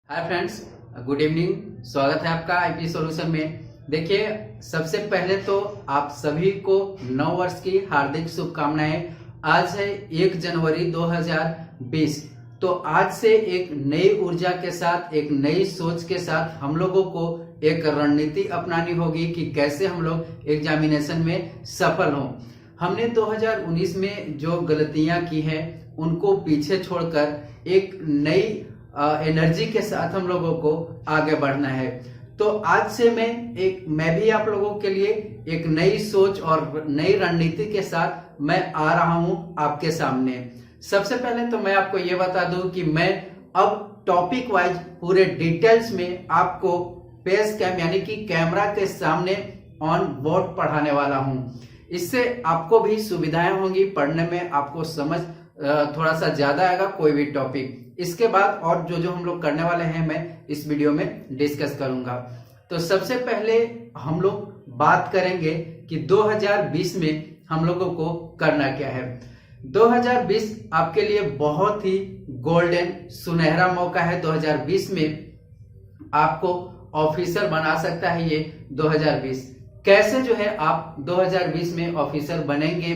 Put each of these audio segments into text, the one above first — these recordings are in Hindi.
Hi friends, good evening. स्वागत है आपका आईपी सॉल्यूशन में। देखिए, सबसे पहले तो आप सभी को नव वर्ष की हार्दिक शुभकामनाएं। आज है 1 जनवरी 2020। तो आज से एक नई ऊर्जा के साथ, एक नई सोच के साथ हम लोगों को एक रणनीति अपनानी होगी कि कैसे हम लोग एग्जामिनेशन में सफल हों। हमने 2019 में जो गलतियां की हैं उनको पीछे छोड़कर एक नई एनर्जी के साथ हम लोगों को आगे बढ़ना है। तो आज से मैं भी आप लोगों के लिए एक नई सोच और नई रणनीति के साथ मैं आ रहा हूं आपके सामने। सबसे पहले तो मैं आपको ये बता दूं कि मैं अब टॉपिक वाइज पूरे डिटेल्स में आपको फेस कैम यानी कि कैमरा के सामने ऑन बोर्ड पढ़ाने वाला हूं। इससे आपको भी सुविधाएं होंगी, पढ़ने में आपको समझ थोड़ा सा ज्यादा आएगा कोई भी टॉपिक। इसके बाद और जो हम लोग करने वाले हैं मैं इस वीडियो में डिस्कस करूंगा। तो सबसे पहले हम लोग बात करेंगे कि 2020 में हम लोगों को करना क्या है। 2020 आपके लिए बहुत ही गोल्डन सुनहरा मौका है। 2020 में आपको ऑफिसर बना सकता है ये 2020। कैसे जो है आप 2020 में ऑफिसर बनेंगे,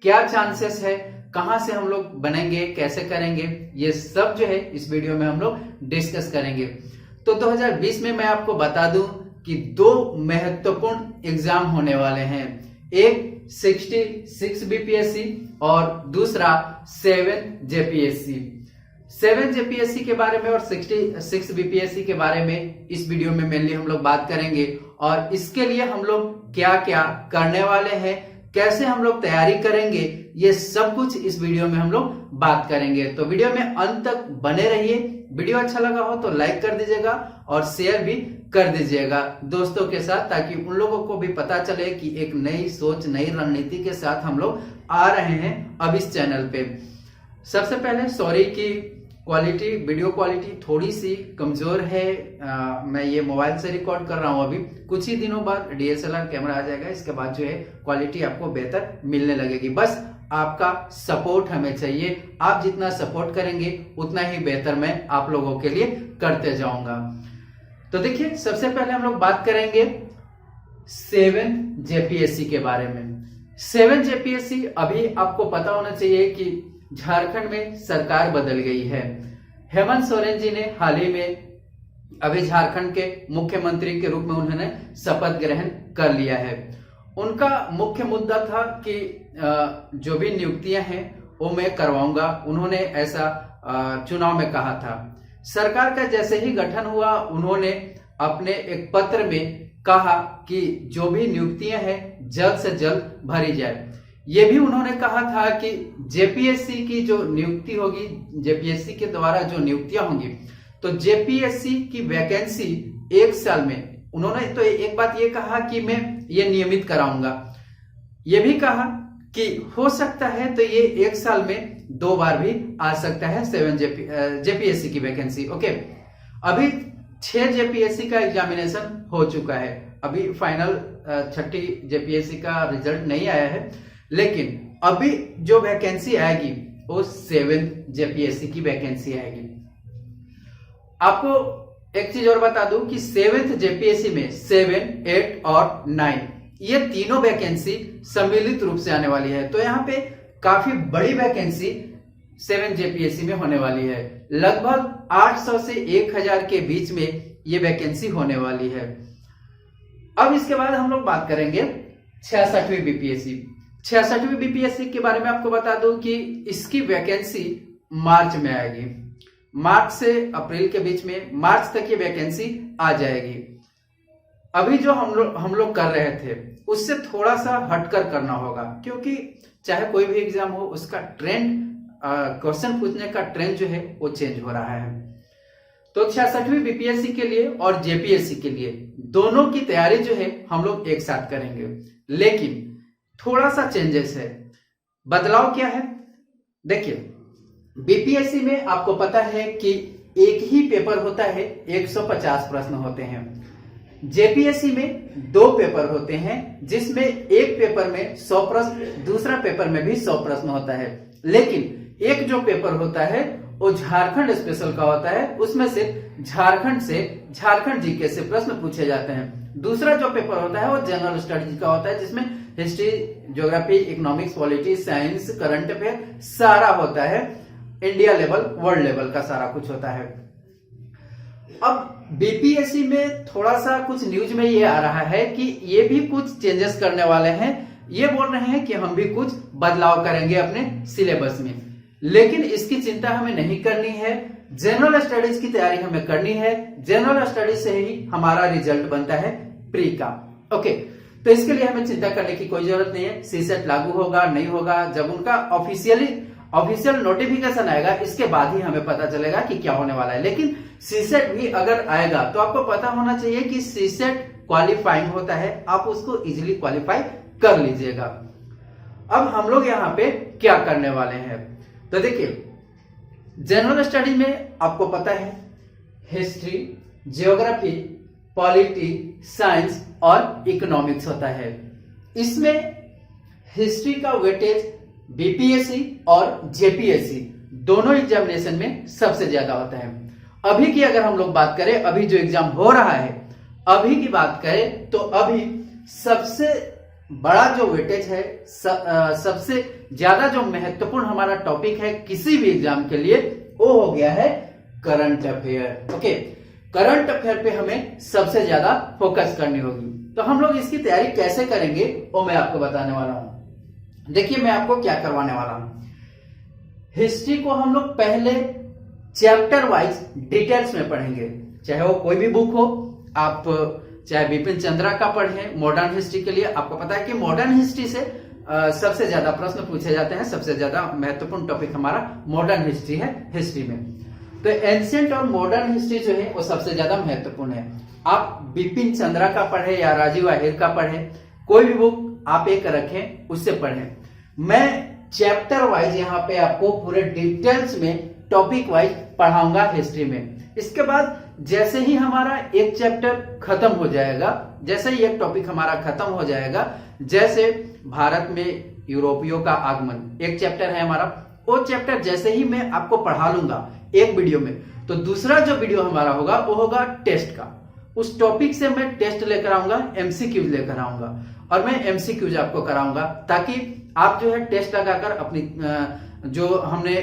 क्या चांसेस है, कहां से हम लोग बनेंगे, कैसे करेंगे, ये सब जो है इस वीडियो में हम लोग डिस्कस करेंगे। तो 2020 में मैं आपको बता दूं कि 2 महत्वपूर्ण एग्जाम होने वाले हैं। एक 66 बीपीएससी और दूसरा 7 जेपीएससी। 7 जेपीएससी के बारे में और 66 बीपीएससी के बारे में इस वीडियो में मेनली हम लोग बात करेंगे। और इसके लिए हम लोग क्या क्या करने वाले हैं, कैसे हम लोग तैयारी करेंगे, ये सब कुछ इस वीडियो में हम लोग बात करेंगे। तो वीडियो में अंत तक बने रहिए। वीडियो अच्छा लगा हो तो लाइक कर दीजिएगा और शेयर भी कर दीजिएगा दोस्तों के साथ, ताकि उन लोगों को भी पता चले कि एक नई सोच, नई रणनीति के साथ हम लोग आ रहे हैं अब इस चैनल पे। सबसे पहले सॉरी कि क्वालिटी, वीडियो क्वालिटी थोड़ी सी कमजोर है। मैं ये मोबाइल से रिकॉर्ड कर रहा हूं। अभी कुछ ही दिनों बाद डीएसएलआर कैमरा आ जाएगा, इसके बाद जो है क्वालिटी आपको बेहतर मिलने लगेगी। बस आपका सपोर्ट हमें चाहिए। आप जितना सपोर्ट करेंगे उतना ही बेहतर मैं आप लोगों के लिए करते जाऊंगा। तो देखिए, सबसे पहले हम लोग बात करेंगे 7 जेपीएससी के बारे में। 7 जेपीएससी, अभी आपको पता होना चाहिए कि झारखंड में सरकार बदल गई है। हेमंत सोरेन जी ने हाल ही में अभी झारखंड के मुख्यमंत्री के रूप में उन्होंने शपथ ग्रहण कर लिया है। उनका मुख्य मुद्दा था कि जो भी नियुक्तियां हैं वो मैं करवाऊंगा। उन्होंने ऐसा चुनाव में कहा था। सरकार का जैसे ही गठन हुआ, उन्होंने अपने एक पत्र में कहा कि जो भी नियुक्तियां हैं जल्द से जल्द भरी जाए। ये भी उन्होंने कहा था कि जेपीएससी की जो नियुक्ति होगी, जेपीएससी के द्वारा जो नियुक्तियां होंगी, तो जेपीएससी की वैकेंसी 1 साल में, उन्होंने तो एक बात ये कहा कि मैं ये नियमित कराऊंगा। ये भी कहा कि हो सकता है तो ये 1 साल में 2 बार भी आ सकता है 7 जेपीएससी की वैकेंसी। ओके, अभी 6 जेपीएससी का एग्जामिनेशन हो चुका है। अभी फाइनल 6ठी जेपीएससी का रिजल्ट नहीं आया है, लेकिन अभी जो वैकेंसी आएगी वो 7 जेपीएससी की वैकेंसी आएगी। आपको एक चीज और बता दूं कि 7th जेपीएससी में 7, 8 और 9 ये तीनों वैकेंसी सम्मिलित रूप से आने वाली है। तो यहाँ पे काफी बड़ी वैकेंसी 7 जेपीएससी में होने वाली है। लगभग 800 से 1000 के बीच में ये वैकेंसी होने वाली है। अब इसके बाद हम लोग बात करेंगे 66वीं बीपीएससी। 66वीं बीपीएससी के बारे में आपको बता दूं कि इसकी वैकेंसी मार्च में आएगी। मार्च से अप्रैल के बीच में, मार्च तक ये वैकेंसी आ जाएगी। अभी जो हम लोग कर रहे थे उससे थोड़ा सा हटकर करना होगा, क्योंकि चाहे कोई भी एग्जाम हो, उसका ट्रेंड, क्वेश्चन पूछने का ट्रेंड जो है वो चेंज हो रहा है। तो 66वीं बीपीएससी के लिए और जेपीएससी के लिए दोनों की तैयारी जो है हम लोग एक साथ करेंगे। लेकिन थोड़ा सा चेंजेस है। बदलाव क्या है? देखिए, बीपीएससी में आपको पता है कि एक ही पेपर होता है, 150 प्रश्न होते हैं। जेपीएससी में 2 पेपर होते हैं, जिसमें एक पेपर में 100 प्रश्न, दूसरा पेपर में भी 100 प्रश्न होता है। लेकिन एक जो पेपर होता है वो झारखंड स्पेशल का होता है, उसमें से झारखंड जीके से प्रश्न पूछे जाते हैं। दूसरा जो पेपर होता है वो जनरल स्टडीज का होता है, जिसमें history, geography, economics, polity, science, current affair सारा होता है। इंडिया लेवल, वर्ल्ड लेवल का सारा कुछ होता है। अब बीपीएससी में थोड़ा सा कुछ न्यूज में ये आ रहा है कि ये भी कुछ चेंजेस करने वाले हैं। ये बोल रहे हैं कि हम भी कुछ बदलाव करेंगे अपने सिलेबस में, लेकिन इसकी चिंता हमें नहीं करनी है। जनरल स्टडीज की तैयारी हमें करनी है। जनरल स्टडीज से ही हमारा रिजल्ट बनता है प्री का। ओके, तो इसके लिए हमें चिंता करने की कोई जरूरत नहीं है। सीसेट लागू होगा नहीं होगा, जब उनका ऑफिशियल नोटिफिकेशन आएगा, इसके बाद ही हमें पता चलेगा कि क्या होने वाला है। लेकिन सीसेट भी अगर आएगा तो आपको पता होना चाहिए कि सीसेट क्वालिफाइंग होता है, आप उसको इजीली क्वालिफाई कर लीजिएगा। अब हम लोग यहाँ पे क्या करने वाले हैं, तो देखिए जनरल स्टडी में आपको पता है हिस्ट्री, ज्योग्राफी, पॉलिटी, साइंस और इकोनॉमिक्स होता है। इसमें हिस्ट्री का वेटेज बीपीएससी और जेपीएससी दोनों एग्जामिनेशन में सबसे ज्यादा होता है। अभी की अगर हम लोग बात करें, अभी जो एग्जाम हो रहा है, अभी की बात करें तो अभी सबसे बड़ा जो वेटेज है, सबसे ज्यादा जो महत्वपूर्ण हमारा टॉपिक है किसी भी एग्जाम के लिए, वो हो गया है current affair. Okay, current affair पे हमें सबसे ज्यादा फोकस करनी होगी। तो हम लोग इसकी तैयारी कैसे करेंगे वो मैं आपको बताने वाला हूं। देखिए मैं आपको क्या करवाने वाला हूं। हिस्ट्री को हम लोग पहले चैप्टर वाइज डिटेल्स में पढ़ेंगे, चाहे वो कोई भी बुक हो, आप चाहे बिपिन चंद्रा का पढ़ें मॉडर्न हिस्ट्री के लिए। आपको पता है कि मॉडर्न हिस्ट्री से सबसे ज्यादा प्रश्न पूछे जाते हैं, सबसे ज्यादा महत्वपूर्ण टॉपिक हमारा मॉडर्न हिस्ट्री है हिस्ट्री में। तो एंशिएंट और मॉडर्न हिस्ट्री जो है वो सबसे ज्यादा महत्वपूर्ण है। आप बिपिन चंद्रा का पढ़े या राजीव आहिर का पढ़े, कोई भी बुक आप एक रखें, उससे पढ़ें। मैं चैप्टर वाइज यहाँ पे आपको पूरे डिटेल्स में टॉपिक वाइज पढ़ाऊंगा हिस्ट्री में। इसके बाद जैसे ही हमारा एक चैप्टर खत्म हो जाएगा, जैसे ही एक टॉपिक हमारा खत्म हो जाएगा, जैसे भारत में यूरोपियों का आगमन एक चैप्टर है हमारा, वो चैप्टर जैसे ही मैं आपको पढ़ा लूंगा एक वीडियो में, तो दूसरा जो वीडियो हमारा होगा वो होगा टेस्ट का। उस टॉपिक से मैं टेस्ट लेकर आऊंगा, एमसीक्यूज लेकर आऊंगा, और मैं एमसीक्यूज आपको कराऊंगा, ताकि आप जो है टेस्ट लगाकर अपनी जो हमने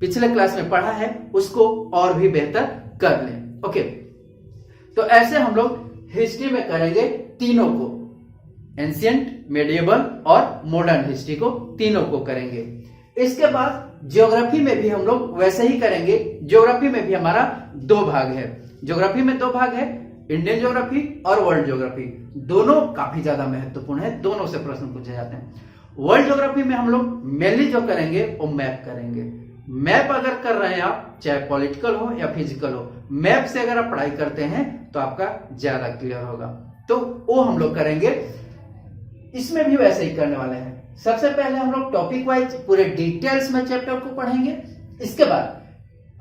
पिछले क्लास में पढ़ा है उसको और भी बेहतर कर लें। ओके, तो ऐसे हम लोग हिस्ट्री में करेंगे तीनों को, एंशिएंट, मेडिएवल और मॉडर्न हिस्ट्री को, तीनों को करेंगे। इसके बाद ज्योग्राफी में भी हम लोग वैसे ही करेंगे। ज्योग्राफी में भी हमारा दो भाग है। ज्योग्राफी में दो भाग है, इंडियन ज्योग्राफी और वर्ल्ड ज्योग्राफी। दोनों काफी ज्यादा महत्वपूर्ण है, दोनों से प्रश्न पूछे जाते हैं। वर्ल्ड ज्योग्राफी में हम लोग मेनली जो करेंगे वो मैप करेंगे। मैप अगर कर रहे हैं आप, चाहे पॉलिटिकल हो या फिजिकल हो, मैप से अगर आप पढ़ाई करते हैं तो आपका ज्यादा क्लियर होगा, तो वो हम लोग करेंगे। इसमें भी वैसे ही करने वाले हैं। सबसे पहले हम लोग टॉपिक वाइज पूरे डिटेल्स में चैप्टर को पढ़ेंगे। इसके बाद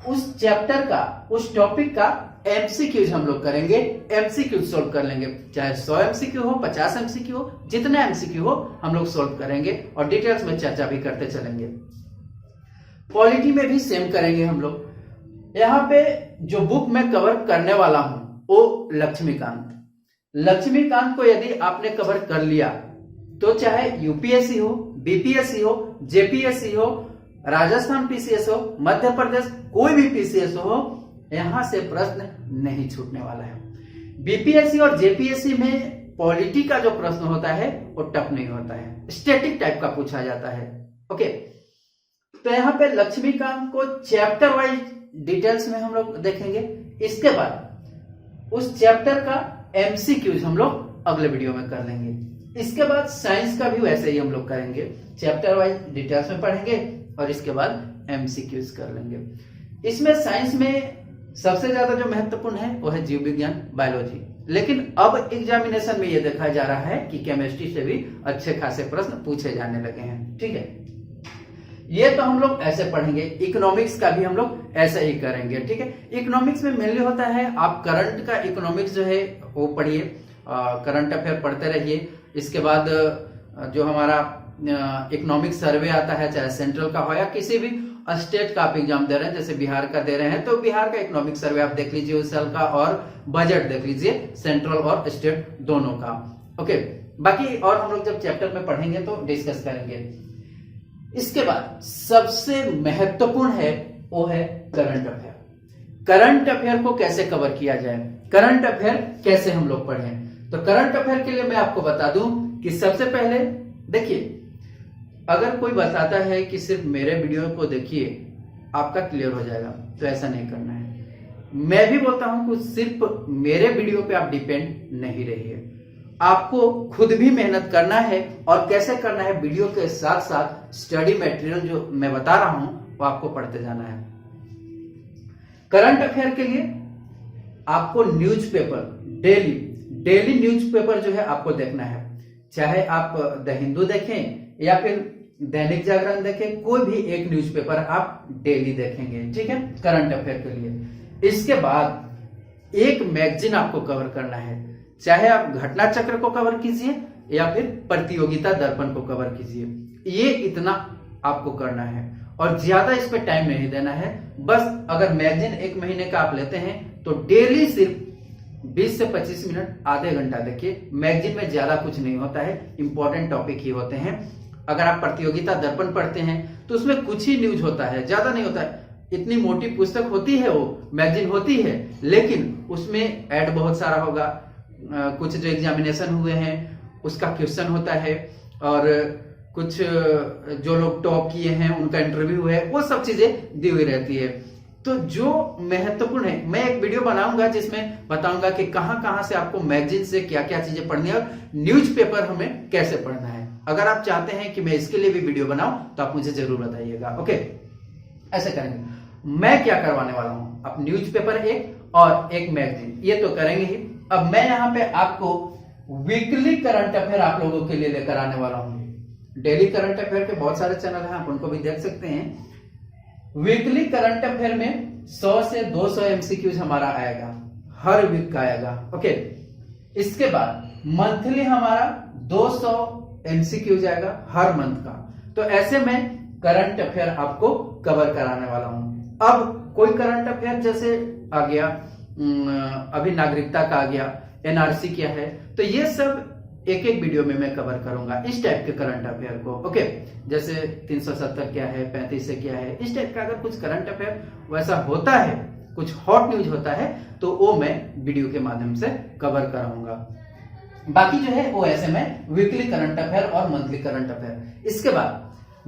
उस चैप्टर का, उस टॉपिक का एमसीक्यूज हम लोग करेंगे, एमसीक्यूज सोल्व कर लेंगे। चाहे 100 एमसीक्यू हो, 50 एमसीक्यू हो, जितना एमसीक्यू हो हम लोग सोल्व करेंगे और डिटेल्स में चर्चा भी करते चलेंगे। पॉलिटी में भी सेम करेंगे हम लोग। यहाँ पे जो बुक मैं कवर करने वाला हूं वो लक्ष्मीकांत को यदि आपने कवर कर लिया तो चाहे यूपीएससी हो, बीपीएससी हो, जेपीएससी हो, राजस्थान पीसीएस हो, मध्य प्रदेश कोई भी पीसीएस हो, यहां से प्रश्न नहीं छूटने वाला है। बीपीएससी और जेपीएससी में पॉलिटी का जो प्रश्न होता है वो टफ नहीं होता है, स्टैटिक टाइप का पूछा जाता है। ओके, तो यहाँ पे लक्ष्मीकांत को चैप्टर वाइज डिटेल्स में हम लोग देखेंगे। इसके बाद उस चैप्टर का एमसीक्यूज हम लोग अगले वीडियो में कर लेंगे। इसके बाद साइंस का भी वैसे ही हम लोग करेंगे, चैप्टर वाइज डिटेल्स में पढ़ेंगे और इसके बाद एमसीक्यूज कर लेंगे। इसमें साइंस में सबसे ज्यादा जो महत्वपूर्ण है वो है जीव विज्ञान, बायोलॉजी। लेकिन अब एग्जामिनेशन में ये देखा जा रहा है कि केमिस्ट्री से भी अच्छे खासे प्रश्न पूछे जाने लगे हैं। ठीक है, ये तो हम लोग ऐसे पढ़ेंगे। इकोनॉमिक्स का भी हम लोग ऐसे ही करेंगे। ठीक है, इकोनॉमिक्स में मेनली होता है, आप करंट का इकोनॉमिक्स जो है वो पढ़िए, करंट अफेयर पढ़ते रहिए। इसके बाद जो हमारा इकोनॉमिक सर्वे आता है, चाहे सेंट्रल का हो या किसी भी स्टेट का आप एग्जाम दे रहे हैं, जैसे बिहार का दे रहे हैं तो बिहार का इकोनॉमिक सर्वे आप देख लीजिए उस साल का, और बजट देख लीजिए सेंट्रल और स्टेट दोनों का। ओके, बाकी और हम लोग जब चैप्टर में पढ़ेंगे तो डिस्कस करेंगे। इसके बाद सबसे महत्वपूर्ण है वो है करंट अफेयर। करंट अफेयर को कैसे कवर किया जाए, करंट अफेयर कैसे हम लोग पढ़ें। तो करंट अफेयर के लिए मैं आपको बता दूं कि सबसे पहले देखिए, अगर कोई बताता है कि सिर्फ मेरे वीडियो को देखिए आपका क्लियर हो जाएगा, तो ऐसा नहीं करना है। मैं भी बोलता हूं कि सिर्फ मेरे वीडियो पे आप डिपेंड नहीं रहिए, आपको खुद भी मेहनत करना है। और कैसे करना है, वीडियो के साथ साथ स्टडी मटेरियल जो मैं बता रहा हूं वो आपको पढ़ते जाना है। करंट अफेयर के लिए आपको न्यूज़पेपर डेली न्यूज़पेपर जो है आपको देखना है, चाहे आप द हिंदू देखें या फिर दैनिक जागरण देखें, कोई भी एक न्यूज़पेपर आप डेली देखेंगे, ठीक है, करंट अफेयर के लिए। इसके बाद एक मैगजीन आपको कवर करना है, चाहे आप घटना चक्र को कवर कीजिए या फिर प्रतियोगिता दर्पण को कवर कीजिए, ये इतना आपको करना है और ज्यादा इस पे टाइम नहीं देना है। बस अगर मैगजीन एक महीने का आप लेते हैं तो डेली सिर्फ 20 से 25 मिनट, आधे घंटा देखिए। मैगजीन में ज्यादा कुछ नहीं होता है, इंपॉर्टेंट टॉपिक ही होते हैं। अगर आप प्रतियोगिता दर्पण पढ़ते हैं तो उसमें कुछ ही न्यूज होता है, ज्यादा नहीं होता है। इतनी मोटी पुस्तक होती है, वो मैगजीन होती है, लेकिन उसमें ऐड बहुत सारा होगा, कुछ जो एग्जामिनेशन हुए हैं उसका क्वेश्चन होता है, और कुछ जो लोग टॉप किए हैं उनका इंटरव्यू है, वो सब चीजें दी हुई रहती है। तो जो महत्वपूर्ण है, मैं एक वीडियो बनाऊंगा जिसमें बताऊंगा कि कहां कहां से आपको मैगजीन से क्या क्या चीजें पढ़नी है और न्यूज़पेपर हमें कैसे पढ़ना है। अगर आप चाहते हैं कि मैं इसके लिए भी वीडियो बनाऊं तो आप मुझे जरूर बताइएगा। ओके, ऐसे करेंगे। मैं क्या करवाने वाला हूं, अब न्यूज़पेपर एक और एक मैगजीन, ये तो करेंगे ही। अब मैं यहाँ पे आपको वीकली करंट अफेयर आप लोगों के लिए लेकर आने वाला हूं। डेली करंट अफेयर के बहुत सारे चैनल हैं, आप उनको भी देख सकते हैं। वीकली करंट अफेयर में 100 से 200 एमसीक्यूज हमारा आएगा, हर वीक का आएगा। ओके, इसके बाद मंथली हमारा 200 एमसीक्यूज आएगा हर मंथ का। तो ऐसे में करंट अफेयर आपको कवर कराने वाला हूं। अब कोई करंट अफेयर जैसे आ गया, अभी नागरिकता का आ गया, एनआरसी क्या है, तो ये सब एक एक वीडियो में मैं कवर करूंगा इस टाइप के करंट अफेयर को। ओके, जैसे 370 क्या है, 35 से क्या है, इस टाइप का अगर कुछ करंट अफेयर वैसा होता है, कुछ हॉट न्यूज होता है, तो वो मैं वीडियो के माध्यम से कवर कराऊंगा। बाकी जो है वो ऐसे में वीकली करंट अफेयर और मंथली करंट अफेयर। इसके बाद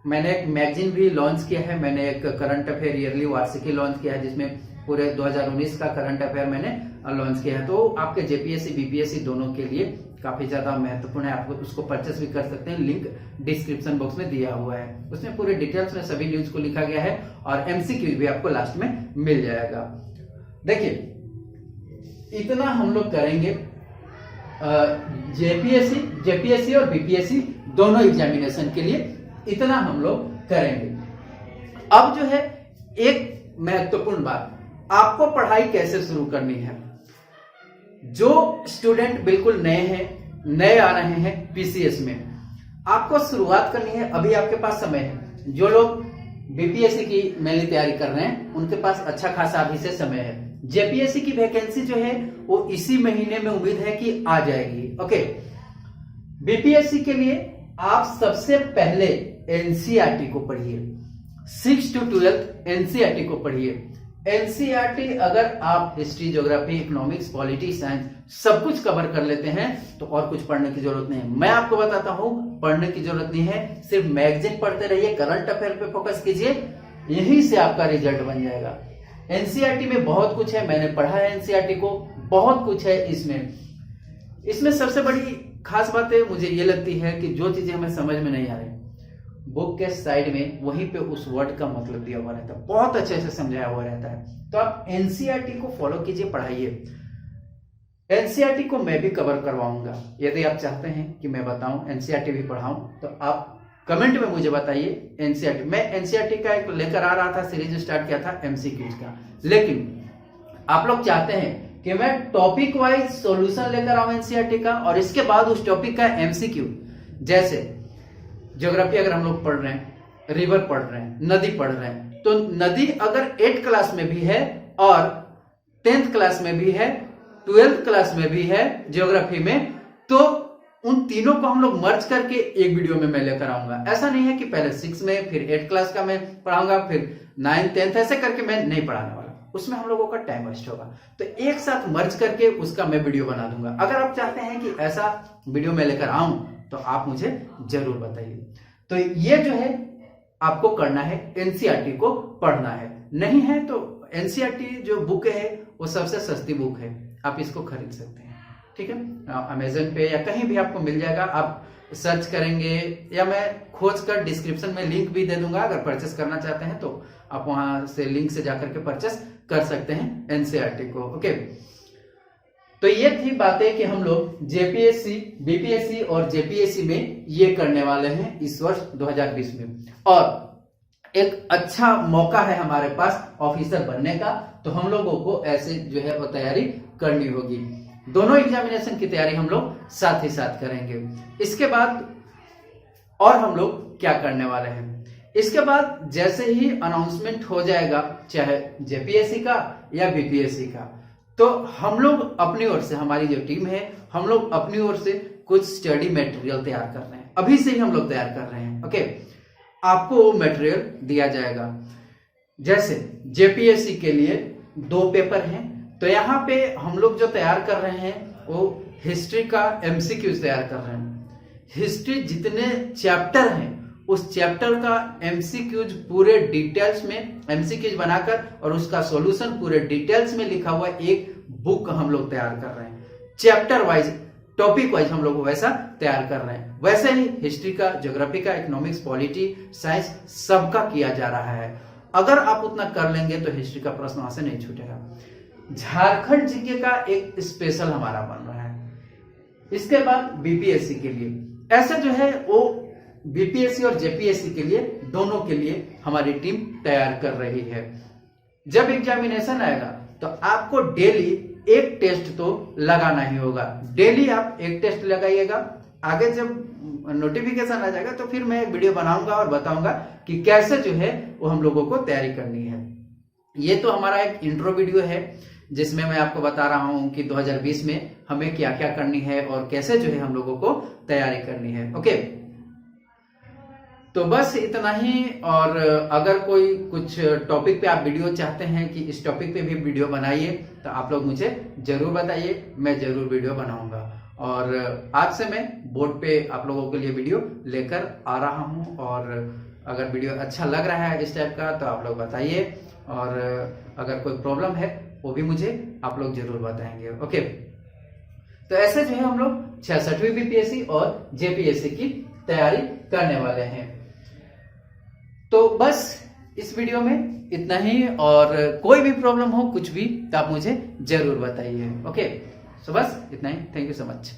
मैंने एक मैगजीन भी लॉन्च किया है, मैंने एक करंट अफेयर ईयरली वार्षिकी लॉन्च किया है जिसमें पूरे 2019 का करंट अफेयर मैंने लॉन्च किया है। तो आपके जेपीएससी बीपीएससी दोनों के लिए काफी ज्यादा महत्वपूर्ण है, आप उसको परचेस भी कर सकते हैं, लिंक डिस्क्रिप्शन बॉक्स में दिया हुआ है। उसमें पूरे डिटेल्स में सभी न्यूज को लिखा गया है और एमसीक्यू भी आपको लास्ट में मिल जाएगा। देखिए, इतना हम लोग करेंगे जेपीएससी और बीपीएससी दोनों एग्जामिनेशन के लिए, इतना हम लोग करेंगे। अब जो है एक महत्वपूर्ण बात, आपको पढ़ाई कैसे शुरू करनी है। जो स्टूडेंट बिल्कुल नए आ रहे हैं पीसीएस में, आपको शुरुआत करनी है, अभी आपके पास समय है। जो लोग बीपीएससी की मेनली तैयारी कर रहे हैं उनके पास अच्छा खासा अभी से समय है। जेपीएससी की वैकेंसी जो है वो इसी महीने में उम्मीद है कि आ जाएगी। ओके, बीपीएससी के लिए आप सबसे पहले एनसीईआरटी को पढ़िए, 6 to 12 एनसीईआरटी को पढ़िए। एनसीईआरटी अगर आप history, geography, economics, polity, science सब कुछ कवर कर लेते हैं तो और कुछ पढ़ने की जरूरत नहीं है। मैं आपको बताता हूं, पढ़ने की जरूरत नहीं है, सिर्फ मैगजीन पढ़ते रहिए, करंट अफेयर पे फोकस कीजिए, यहीं से आपका रिजल्ट बन जाएगा। एनसीईआरटी में बहुत कुछ है, मैंने पढ़ा है एनसीईआरटी को, बहुत कुछ है इसमें सबसे बड़ी खास बात है मुझे ये लगती है कि जो चीजें हमें समझ में नहीं आ रही, बुक के साइड में वहीं पे उस वर्ड का मतलब दिया हुआ रहता है, बहुत अच्छे से समझाया हुआ रहता है। तो आप एनसीईआरटी को फॉलो कीजिए, पढ़ाइए। एनसीईआरटी को मैं भी कवर करवाऊंगा, यदि आप चाहते हैं कि मैं बताऊं, एनसीईआरटी भी पढ़ाऊं, तो आप कमेंट में मुझे बताइए। एनसीईआरटी, मैं एनसीईआरटी का एक लेकर आ रहा था, सीरीज स्टार्ट किया था एमसीक्यूज का, लेकिन आप लोग चाहते हैं कि मैं टॉपिक वाइज सॉल्यूशन लेकर आऊं एनसीईआरटी का, और इसके बाद उस टॉपिक का एमसीक्यू। जैसे ज्योग्राफी अगर हम लोग पढ़ रहे हैं रिवर पढ़ रहे हैं, नदी पढ़ रहे हैं, तो नदी अगर 8th क्लास में भी है और 10th क्लास में भी है, 12th क्लास में भी है ज्योग्राफी में, तो उन तीनों को हम लोग मर्ज करके एक वीडियो में मैं लेकर आऊंगा। ऐसा नहीं है कि पहले 6 में फिर 8th क्लास का मैं पढ़ाऊंगा, फिर 9th 10th ऐसे करके मैं नहीं पढ़ाने वाला, उसमें हम लोगों का टाइम वेस्ट होगा। तो एक साथ मर्ज करके उसका मैं वीडियो बना दूंगा। अगर आप चाहते हैं कि ऐसा वीडियो मैं लेकर आऊं तो आप मुझे जरूर बताइए। तो ये जो है आपको करना है, एनसीईआरटी को पढ़ना है। नहीं है तो एनसीईआरटी जो बुक है वो सबसे सस्ती बुक है, आप इसको खरीद सकते हैं, ठीक है। अमेजन पे या कहीं भी आपको मिल जाएगा, आप सर्च करेंगे या मैं खोज कर डिस्क्रिप्शन में लिंक भी दे दूंगा। अगर परचेस करना चाहते हैं तो आप वहां से लिंक से जाकर के परचेस कर सकते हैं एनसीईआरटी को, ओके। तो ये थी बातें कि हम लोग जेपीएससी, बीपीएससी और जेपीएससी में ये करने वाले हैं इस वर्ष 2020 में। और एक अच्छा मौका है हमारे पास ऑफिसर बनने का, तो हम लोगों को ऐसे जो है वो तैयारी करनी होगी। दोनों एग्जामिनेशन की तैयारी हम लोग साथ ही साथ करेंगे। इसके बाद और हम लोग क्या करने वाले हैं, इसके बाद जैसे ही अनाउंसमेंट हो जाएगा, चाहे जेपीएससी का या बीपीएससी का, तो हम लोग अपनी ओर से, हमारी जो टीम है, हम लोग अपनी ओर से कुछ स्टडी मटेरियल तैयार कर रहे हैं। अभी से ही हम लोग तैयार कर रहे हैं, ओके। आपको वो मटेरियल दिया जाएगा। जैसे जेपीएससी के लिए 2 पेपर हैं, तो यहाँ पे हम लोग जो तैयार कर रहे हैं वो हिस्ट्री का एमसीक्यूज तैयार कर रहे हैं। हिस्ट्री जितने चैप्टर हैं उस चैप्टर का एमसीक्यूज पूरे डिटेल्स में एमसीक्यूज बनाकर और उसका सॉल्यूशन पूरे डिटेल्स में लिखा हुआ एक बुक हम लोग तैयार कर रहे हैं। चैप्टर वाइज, टॉपिक वाइज हम लोग वैसा तैयार कर रहे हैं। वैसे ही हिस्ट्री का, ज्योग्राफी का, इकोनॉमिक्स, पॉलिटी, साइंस सबका किया जा रहा है। अगर आप उतना कर लेंगे तो हिस्ट्री का प्रश्न वहां से नहीं छूटेगा। झारखंड जीके का एक स्पेशल हमारा बन रहा है। इसके बाद बीपीएससी के लिए ऐसे जो है वो बीपीएससी और जेपीएससी के लिए, दोनों के लिए हमारी टीम तैयार कर रही है। जब एग्जामिनेशन आएगा तो आपको डेली एक टेस्ट तो लगाना ही होगा। डेली आप एक टेस्ट लगाइएगा। आगे जब नोटिफिकेशन आ जाएगा तो फिर मैं एक वीडियो बनाऊंगा और बताऊंगा कि कैसे जो है वो हम लोगों को तैयारी करनी है। ये तो हमारा एक इंट्रो वीडियो है जिसमें मैं आपको बता रहा हूं कि 2020 में हमें क्या क्या करनी है और कैसे जो है हम लोगों को तैयारी करनी है, ओके। तो बस इतना ही। और अगर कोई कुछ टॉपिक पे आप वीडियो चाहते हैं कि इस टॉपिक पे भी वीडियो बनाइए तो आप लोग मुझे जरूर बताइए, मैं जरूर वीडियो बनाऊंगा। और आज से मैं बोर्ड पे आप लोगों के लिए वीडियो लेकर आ रहा हूं। और अगर वीडियो अच्छा लग रहा है इस टाइप का तो आप लोग बताइए, और अगर कोई प्रॉब्लम है वो भी मुझे आप लोग जरूर बताएंगे, ओके। तो ऐसे जो है हम लोग 66वीं बीपीएससी और जेपीएससी की तैयारी करने वाले हैं। तो बस इस वीडियो में इतना ही, और कोई भी प्रॉब्लम हो कुछ भी तो आप मुझे जरूर बताइए, ओके। सो बस इतना ही। Thank you so much.